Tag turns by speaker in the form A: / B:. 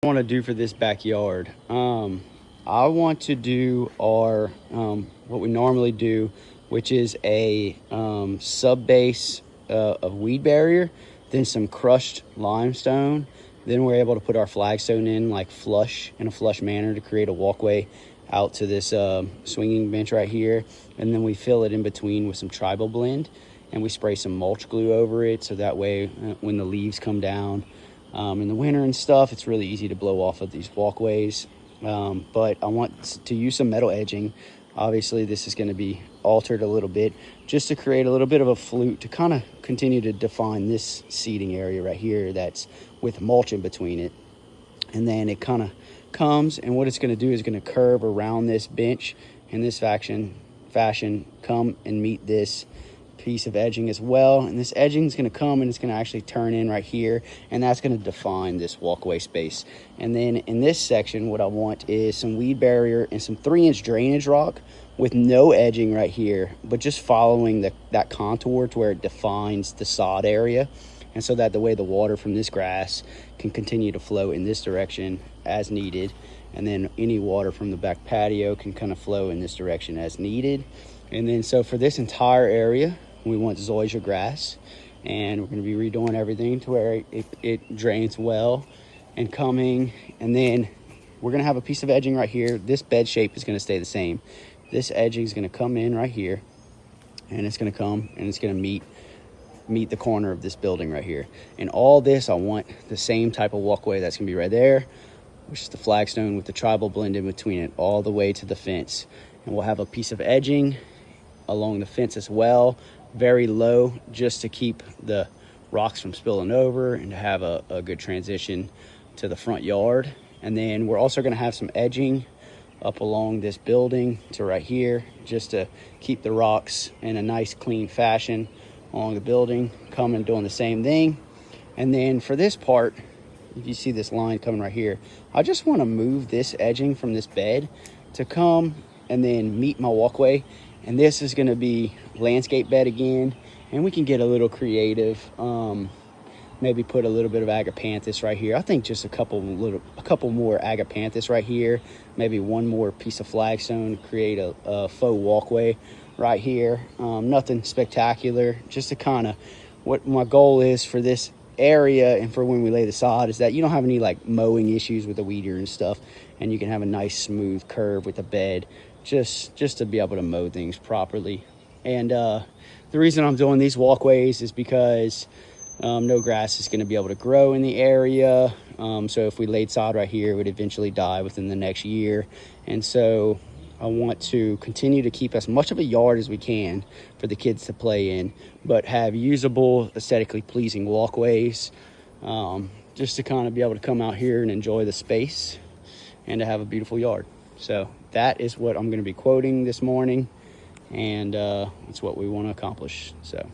A: Want to do for this backyard. I want to do our what we normally do, which is a sub base of weed barrier, then some crushed limestone. Then we're able to put our flagstone in like flush in a flush manner to create a walkway out to this swinging bench right here, and then we fill it in between with some tribal blend, and we spray some mulch glue over it so that way when the leaves come down in the winter and stuff, it's really easy to blow off of these walkways. But I want to use some metal edging. Obviously this is going to be altered a little bit just to create a little bit of a flute to kind of continue to define this seating area right here that's with mulch in between it. And then it kind of comes, and what it's going to do is going to curve around this bench in this fashion, come and meet this piece of edging as well, and this edging is going to come and it's going to actually turn in right here, and that's going to define this walkway space. And then in this section, what I want is some weed barrier and some 3-inch drainage rock with no edging right here, but just following that contour to where it defines the sod area, and so that the way the water from this grass can continue to flow in this direction as needed, and then any water from the back patio can kind of flow in this direction as needed. And then so for this entire area, we want zoysia grass, and we're going to be redoing everything to where it drains well and coming. And then we're going to have a piece of edging right here. This bed shape is going to stay the same. This edging is going to come in right here, and it's going to come and it's going to meet the corner of this building right here. And all this, I want the same type of walkway that's going to be right there, which is the flagstone with the tribal blend in between it, all the way to the fence. And we'll have a piece of edging along the fence as well, very low, just to keep the rocks from spilling over and to have a good transition to the front yard. And then we're also going to have some edging up along this building to right here, just to keep the rocks in a nice clean fashion along the building, coming doing the same thing. And then for this part, if you see this line coming right here, I just want to move this edging from this bed to come and then meet my walkway. And this is going to be landscape bed again, and we can get a little creative, maybe put a little bit of agapanthus right here. I think just a couple more agapanthus right here, maybe one more piece of flagstone to create a faux walkway right here. Nothing spectacular, just to kind of, what my goal is for this area and for when we lay the sod is that you don't have any like mowing issues with the weed eater and stuff, and you can have a nice smooth curve with the bed, just to be able to mow things properly. And the reason I'm doing these walkways is because no grass is going to be able to grow in the area. So if we laid sod right here, it would eventually die within the next year. And so I want to continue to keep as much of a yard as we can for the kids to play in, but have usable, aesthetically pleasing walkways, just to kind of be able to come out here and enjoy the space and to have a beautiful yard. So that is what I'm going to be quoting this morning, and it's what we want to accomplish. So